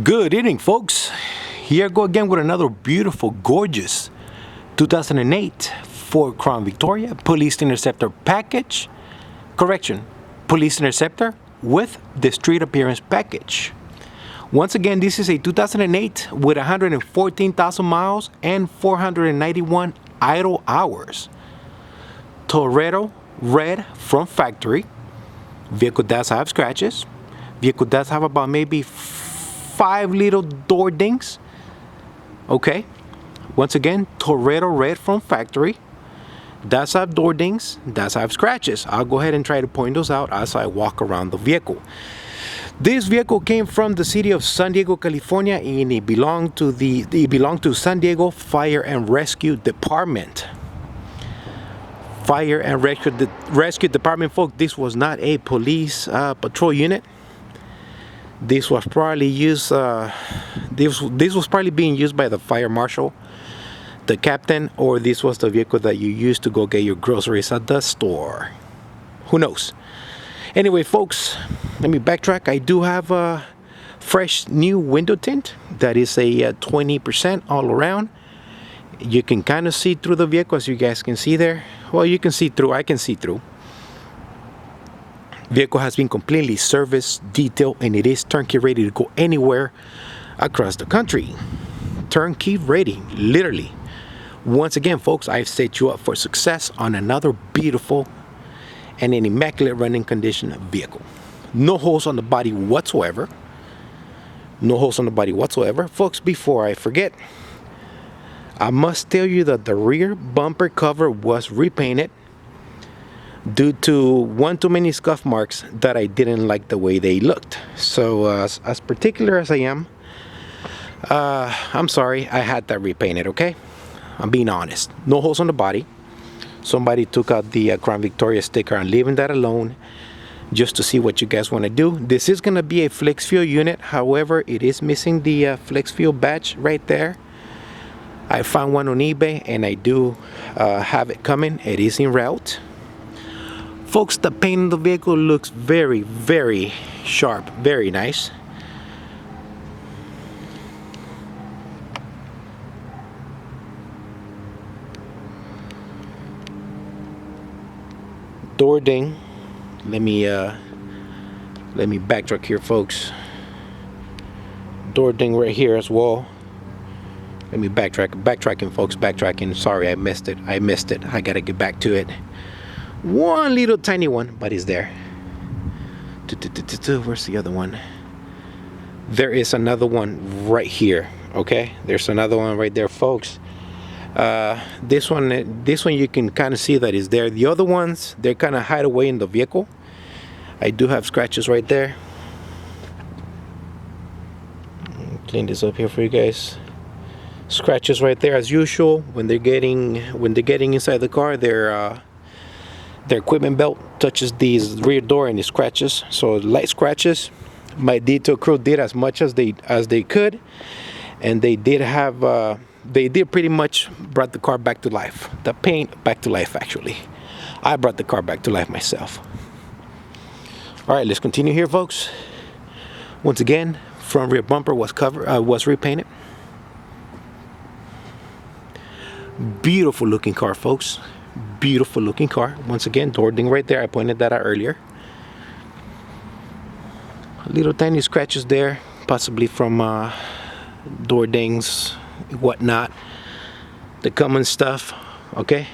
Good evening, folks. Here I go again with another beautiful, gorgeous 2008 Ford Crown Victoria Police Interceptor package. Correction, Police Interceptor with the street appearance package. Once again, this is a 2008 with 114,000 miles and 491 idle hours. Torenado Red from factory. Vehicle does have scratches. Vehicle does have about maybe 5 little door dings. Okay, once again, Torenado Red from factory. Does have door dings, does have scratches. I'll go ahead and try to point those out as I walk around the vehicle. This vehicle came from the city of San Diego, California, and it belonged to San Diego Fire and Rescue Department. Fire and Rescue Department, folks. This was not a police patrol unit. This was probably used. This was probably being used by the fire marshal, the captain, or this was the vehicle that you used to go get your groceries at the store. Who knows? Anyway, folks, let me backtrack. I do have a fresh new window tint that is a 20% all around. You can kind of see through the vehicle, as you guys can see there. Well, you can see through. I can see through. Vehicle has been completely serviced, detailed, and it is turnkey ready to go anywhere across the country. Turnkey ready, literally. Once again, folks, I've set you up for success on another beautiful and an immaculate running condition vehicle. No holes on the body whatsoever. No holes on the body whatsoever. Folks, before I forget, I must tell you that the rear bumper cover was repainted due to one too many scuff marks that I didn't like the way they looked. So as particular as I am, I'm sorry I had that repainted, okay? I'm being honest. No holes on the body. Somebody took out the Crown Victoria sticker. I'm leaving that alone just to see what you guys want to do. This is going to be a flex fuel unit. However, it is missing the flex fuel badge right there. I found one on eBay and I do have it coming. It is en route. Folks, the paint on the vehicle looks very, very sharp, very nice. Door ding. Let me backtrack here, folks. Door ding right here as well. Let me backtracking, folks, backtracking. Sorry, I missed it. I gotta get back to it. One little tiny one, but it's there. Where's the other one? There is another one right here. Okay, there's another one right there, folks. This one you can kind of see that is there. The other ones, they're kind of hide away in the vehicle. I do have scratches right there. Clean this up here for you guys. Scratches right there as usual. When they're getting inside the car, their equipment belt touches the rear door and it scratches. So light scratches. My detail crew did as much as they could, and they did have they did pretty much brought the car back to life. The paint back to life, actually. I brought the car back to life myself. All right, let's continue here, folks. Once again, front rear bumper was repainted. Beautiful looking car, folks. Beautiful looking car. Once again, door ding right there. I pointed that out earlier. Little tiny scratches there, possibly from door dings, whatnot, the common stuff. Okay,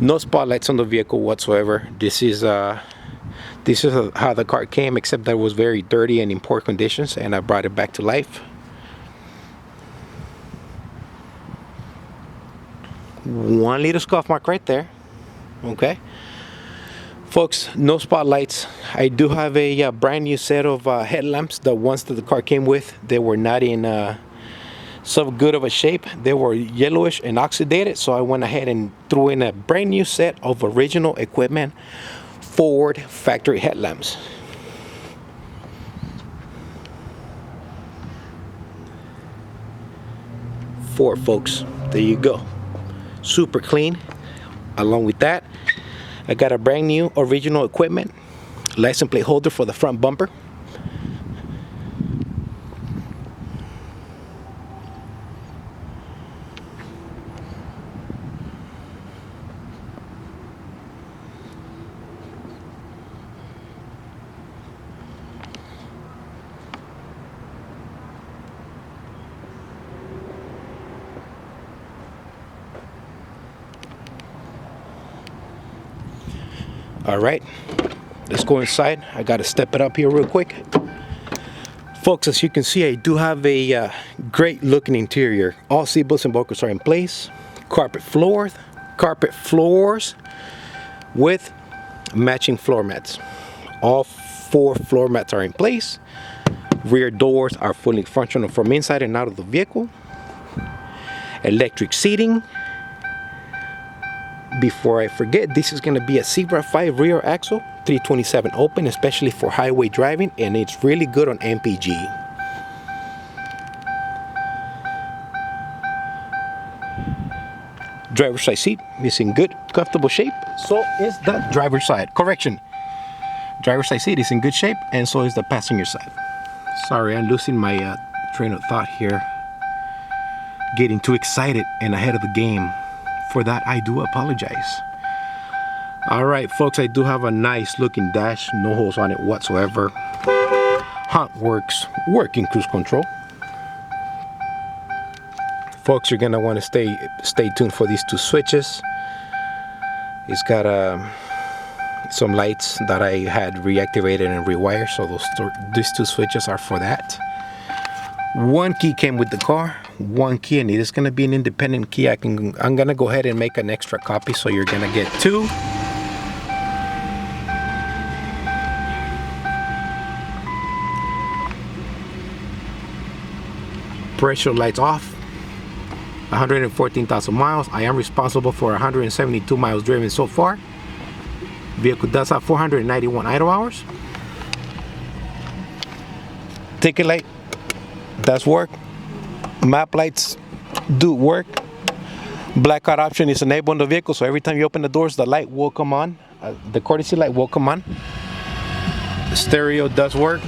no spotlights on the vehicle whatsoever. This is how the car came, except that it was very dirty and in poor conditions, and I brought it back to life. One little scuff mark right there. Okay, folks, no spotlights. I do have a brand new set of headlamps. The ones that the car came with, they were not in so good of a shape. They were yellowish and oxidated, so I went ahead and threw in a brand new set of original equipment Ford factory headlamps. Ford, folks, there you go. Super clean. Along with that, I got a brand new original equipment license plate holder for the front bumper. All right, let's go inside. I gotta step it up here real quick. Folks, as you can see, I do have a great looking interior. All seat belts and buckles are in place. Carpet floors with matching floor mats. All 4 floor mats are in place. Rear doors are fully functional from inside and out of the vehicle. Electric seating. Before I forget, this is going to be a Zebra 5 rear axle, 327 open, especially for highway driving, and it's really good on MPG. Driver's side seat is in good, comfortable shape. So is the driver's side. Correction. Driver's side seat is in good shape, and so is the passenger side. Sorry, I'm losing my train of thought here. Getting too excited and ahead of the game. For that, I do apologize. All right, folks, I do have a nice looking dash, no holes on it whatsoever. Hunt works, working cruise control. Folks, you're gonna want to stay tuned for these 2 switches. It's got some lights that I had reactivated and rewired, so these 2 switches are for that. 1 key came with the car, 1 key, and it is going to be an independent key. I'm going to go ahead and make an extra copy, so you're going to get 2. Pressure lights off. 114,000 miles. I am responsible for 172 miles driven so far. Vehicle does have 491 idle hours. Ticket light does work. Map lights do work. Blackout option is enabled on the vehicle, so every time you open the doors, the light will come on. The courtesy light will come on. The stereo does work.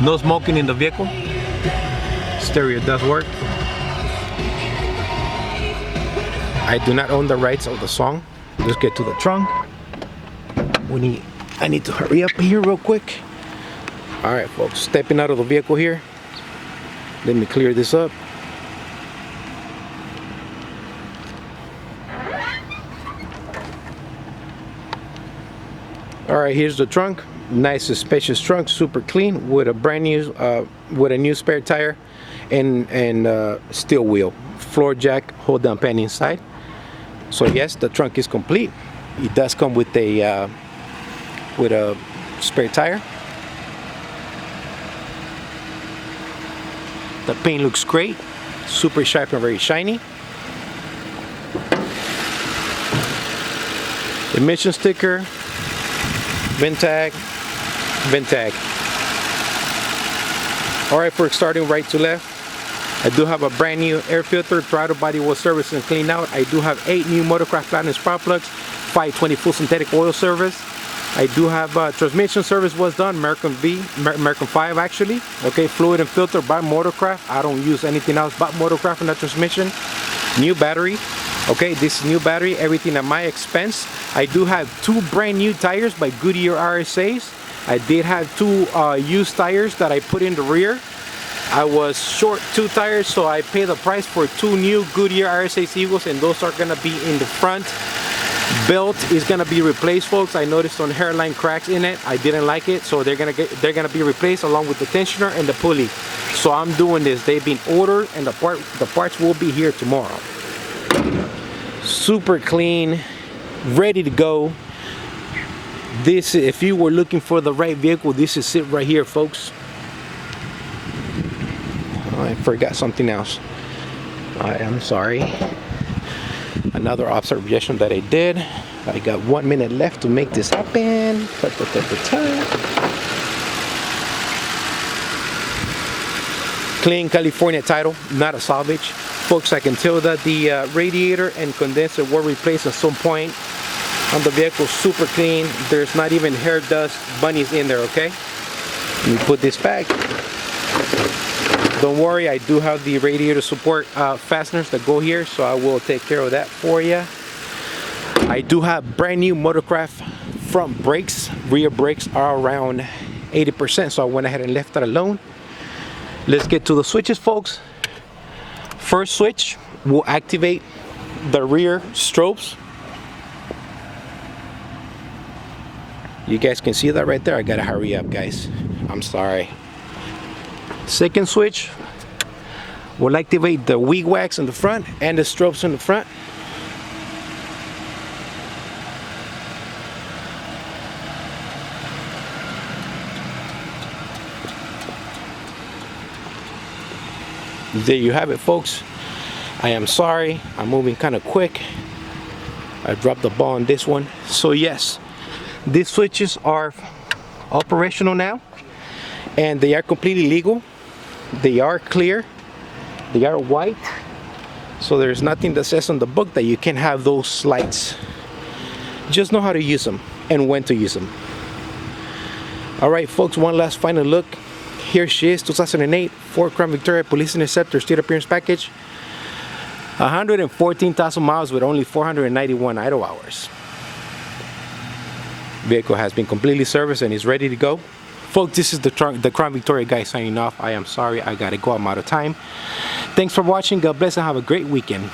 No smoking in the vehicle. Stereo does work. I do not own the rights of the song. Let's get to the trunk. I need to hurry up here real quick. All right, folks, stepping out of the vehicle here. Let me clear this up. All right, here's the trunk. Nice and spacious trunk, super clean, with a brand new, with a new spare tire and steel wheel. Floor jack, hold down panel inside. So yes, the trunk is complete. It does come with a spare tire. The paint looks great, super sharp and very shiny. Emission sticker, VIN tag. All right, for starting right to left, I do have a brand new air filter, throttle body was serviced and cleaned out. I do have 8 new Motorcraft Platinum spark plugs, 520 full synthetic oil service. I do have transmission service was done, American 5 actually. Okay, fluid and filter by Motorcraft. I don't use anything else but Motorcraft in that transmission. New battery. Okay, this is new battery, everything at my expense. I do have 2 brand new tires by Goodyear RSAs. I did have 2 used tires that I put in the rear. I was short 2 tires, so I paid the price for 2 new Goodyear RSA Eagles, and those are gonna be in the front. Belt is gonna be replaced, folks. I noticed some hairline cracks in it. I didn't like it, so they're gonna be replaced along with the tensioner and the pulley. So I'm doing this. They've been ordered, and the parts will be here tomorrow. Super clean, ready to go. This, if you were looking for the right vehicle, this is it right here, folks. I forgot something else. I am sorry. Another observation that I did. I got 1 minute left to make this happen. Clean California title, not a salvage. Folks, I can tell that the radiator and condenser were replaced at some point on the vehicle. Super clean. There's not even hair dust bunnies in there, okay? Let me put this back. Don't worry, I do have the radiator support fasteners that go here, so I will take care of that for you. I do have brand new Motorcraft front brakes. Rear brakes are around 80%, so I went ahead and left that alone. Let's get to the switches, folks. first switch will activate the rear strobes. You guys can see that right there. I gotta hurry up, guys. I'm sorry. Second switch will activate the wig wax in the front and the strobes in the front. There you have it, folks. I am sorry, I'm moving kind of quick. I dropped the ball on this one. So yes, these switches are operational now, and they are completely legal. They are clear, they are white, so there's nothing that says on the book that you can't have those lights. Just know how to use them and when to use them. All right, folks, one last final look. Here she is, 2008 Ford Crown Victoria Police Interceptor Street Appearance Package. 114,000 miles with only 491 idle hours. Vehicle has been completely serviced and is ready to go. Folks, this is the Crown Victoria guy signing off. I am sorry, I gotta go, I'm out of time. Thanks for watching, God bless and have a great weekend.